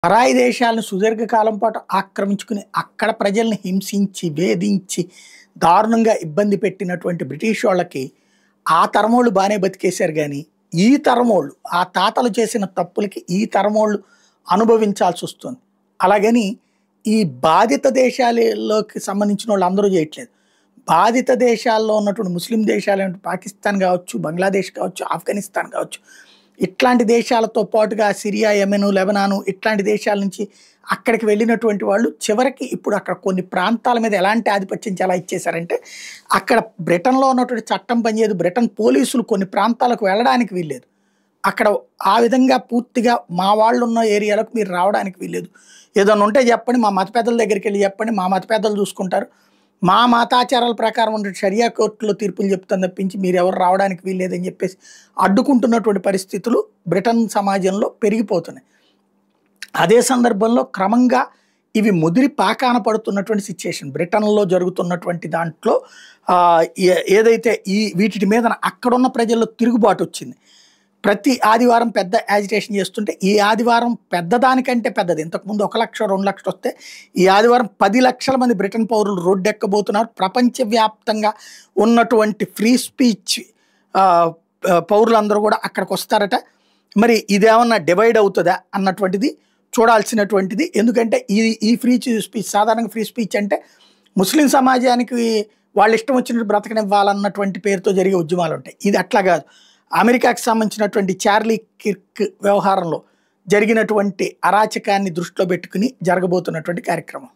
పరాయి దేశాలను సుదీర్ఘకాలం పాటు ఆక్రమించుకుని అక్కడ ప్రజల్ని హింసించి, వేధించి, దారుణంగా ఇబ్బంది పెట్టినటువంటి బ్రిటిష్ వాళ్ళకి ఆ తరమోళ్ళు బానే బతికేశారు గానీ, ఈ తరమోళ్ళు ఆ తాతలు చేసిన తప్పులకి ఈ తరమోళ్ళు అనుభవించాల్సొస్తుంది. అలాగని ఈ బాధిత దేశాలలోకి సంబంధించినోళ్ళు అందరూ చేయట్లేదు. బాధిత దేశాల్లో ఉన్నటువంటి ముస్లిం దేశాలైన పాకిస్తాన్ కావచ్చు, బంగ్లాదేశ్ కావచ్చు, ఆఫ్ఘనిస్తాన్ కావచ్చు, ఇట్లాంటి దేశాలతో పాటుగా సిరియా, యెమెను, లెబనాను ఇట్లాంటి దేశాల నుంచి అక్కడికి వెళ్ళినటువంటి వాళ్ళు చివరికి ఇప్పుడు అక్కడ కొన్ని ప్రాంతాల మీద ఎలాంటి ఆధిపత్యం ఎలా ఇచ్చేశారంటే, అక్కడ బ్రిటన్‌లో ఉన్నటువంటి చట్టం పనిచేయదు. బ్రిటన్ పోలీసులు కొన్ని ప్రాంతాలకు వెళ్ళడానికి వీల్లేదు. అక్కడ ఆ విధంగా పూర్తిగా మా వాళ్ళున్న ఏరియాలకు మీరు రావడానికి వీల్లేదు. ఏదన్నా ఉంటే చెప్పండి, మా మత పెద్దల దగ్గరికెళ్ళి చెప్పండి, మా మత పెద్దలు చూసుకుంటారు. మా మతాచారాల ప్రకారం ఉండే షరియా కోర్టులో తీర్పులు చెప్తాను తప్పించి మీరెవరు రావడానికి వీల్లేదని చెప్పేసి అడ్డుకుంటున్నటువంటి పరిస్థితులు బ్రిటన్ సమాజంలో పెరిగిపోతున్నాయి. అదే సందర్భంలో క్రమంగా ఇవి ముదిరి పాకాన పడుతున్నటువంటి సిచ్యుయేషన్. బ్రిటన్‌లో జరుగుతున్నటువంటి దాంట్లో ఏదైతే వీటి మీదన అక్కడున్న ప్రజల్లో తిరుగుబాటొచ్చింది. ప్రతి ఆదివారం పెద్ద యాజిటేషన్ చేస్తుంటే, ఈ ఆదివారం పెద్దదానికంటే పెద్దది. ఇంతకుముందు 1,00,000, 2,00,000 వస్తే ఈ ఆదివారం 10 లక్షల మంది బ్రిటన్ పౌరులు రోడ్డెక్కబోతున్నారు. ప్రపంచవ్యాప్తంగా ఉన్నటువంటి ఫ్రీ స్పీచ్ పౌరులందరూ కూడా అక్కడికొస్తారట. మరి ఇదేమన్నా డివైడ్ అవుతుందా అన్నటువంటిది చూడాల్సినటువంటిది. ఎందుకంటే ఈ ఫ్రీ స్పీచ్ సాధారణంగా ఫ్రీ స్పీచ్ అంటే ముస్లిం సమాజానికి వాళ్ళ ఇష్టం వచ్చినట్టు బ్రతకనివ్వాలన్నటువంటి పేరుతో జరిగే ఉద్యమాలు ఉంటాయి. ఇది అట్లా కాదు. అమెరికాకి సంబంధించినటువంటి చార్లీ కిర్క్ వ్యవహారంలో జరిగినటువంటి అరాచకాన్ని దృష్టిలో పెట్టుకుని జరగబోతున్నటువంటి కార్యక్రమం.